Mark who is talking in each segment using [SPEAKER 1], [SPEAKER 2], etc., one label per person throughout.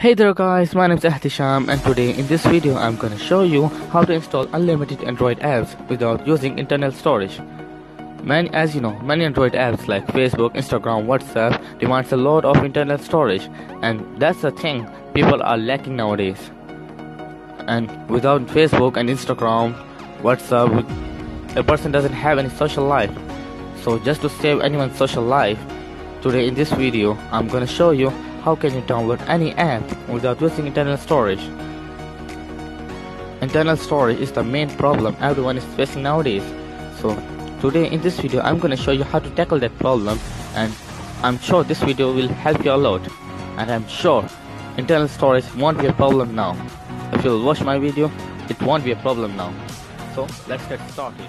[SPEAKER 1] Hey there guys, my name is Ahtisham and today in this video I'm gonna show you how to install unlimited Android apps without using internal storage. As you know, many Android apps like Facebook, Instagram, WhatsApp demands a lot of internal storage, and that's the thing people are lacking nowadays. And without Facebook and Instagram, WhatsApp, a person doesn't have any social life. So just to save anyone's social life, today in this video I'm gonna show you how can you download any app without using internal storage. Internal storage is the main problem everyone is facing nowadays. So today in this video I'm gonna show you how to tackle that problem, and I'm sure this video will help you a lot, and I'm sure internal storage won't be a problem now. If you'll watch my video, it won't be a problem now. So let's get started.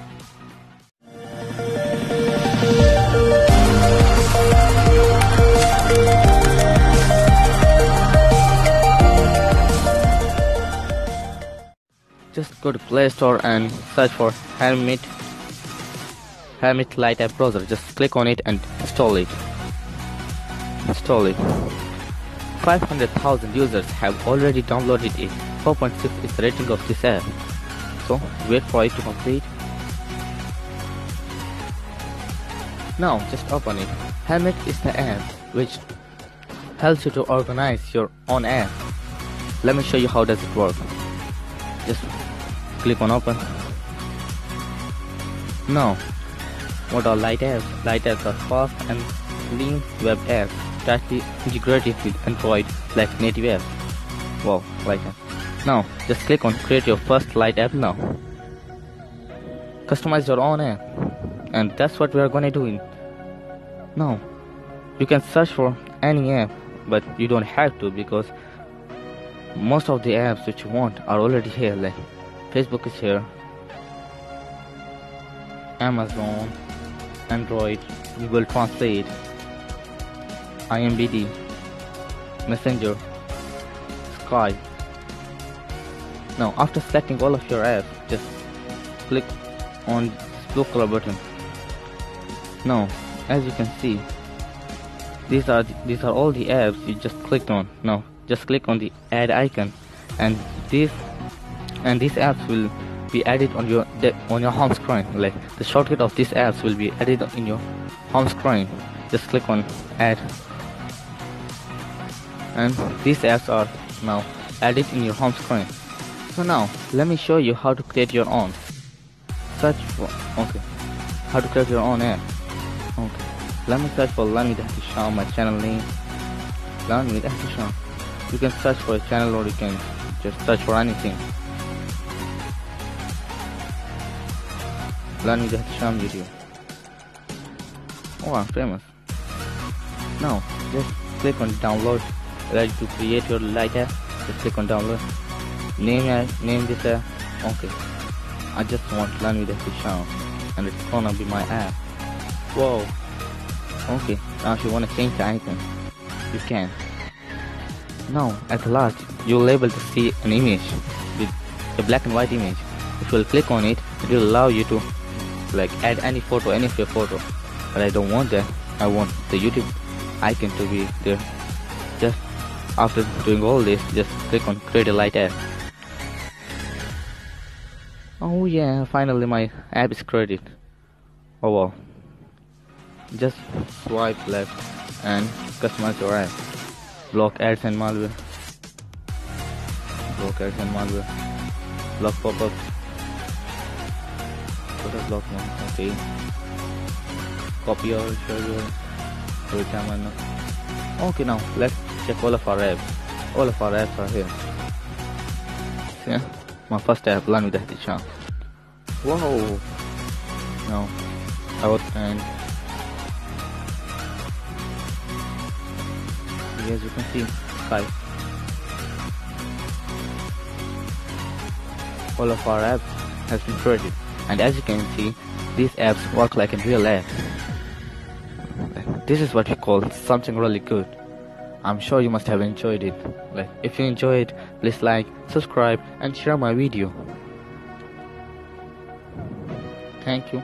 [SPEAKER 1] Just go to Play Store and search for Hermit Light App Browser. Just click on it and install it. 500,000 users have already downloaded it. 4.6 is the rating of this app. So wait for it to complete. Now just open it. Hermit is the app which helps you to organize your own app. Let me show you how does it work. Just click on open. Now, what are light apps? Light apps are fast and clean web apps tightly integrated with Android like native apps. Wow, like that. Now, just click on create your first light app now. Customize your own app, and that's what we are gonna do. Now, you can search for any app, but you don't have to, because most of the apps which you want are already here. Like Facebook is here, Amazon, Android, Google Translate, IMDb, Messenger, Skype. Now after selecting all of your apps, just click on this blue color button. Now as you can see, these are all the apps you just clicked on. Now just click on the add icon, and these apps will be added on your home screen. Like the shortcut of these apps will be added in your home screen. Just click on add, and these apps are now added in your home screen. So now let me show you how to create your own. Search for how to create your own app. Okay, let me search for Learn with Ahtisham, my channel name. Learn with Ahtisham. You can search for a channel, or you can just search for anything. Learn with Ahtisham video. Oh, I'm famous. Now just click on download. Ready to create your light app? Just click on download. Name this app. Okay, I just want Learn with Ahtisham, and it's gonna be my app. Whoa. Okay, now if you wanna change the icon, you can. Now at last you will able to see an image with a black and white image. If you will click on it, it will allow you to like add any photo, any of your photo. But I don't want that. I want the YouTube icon to be there. Just after doing all this, just click on create a light app. Oh yeah, finally my app is created. Oh wow. Just swipe left and customize your app. Block ads and malware. Block ads and malware. Block pop-ups. What is block one? Okay. Copy or share your time. Okay, now let's check all of our apps. All of our apps are here. See, my first app, Learn with Ahtisham. Whoa! Now, our and as you can see, Skype. All of our apps has been created, and as you can see, these apps work like a real app. This is what we call something really good. I'm sure you must have enjoyed it. Like if you enjoyed it, please like, subscribe, and share my video. Thank you.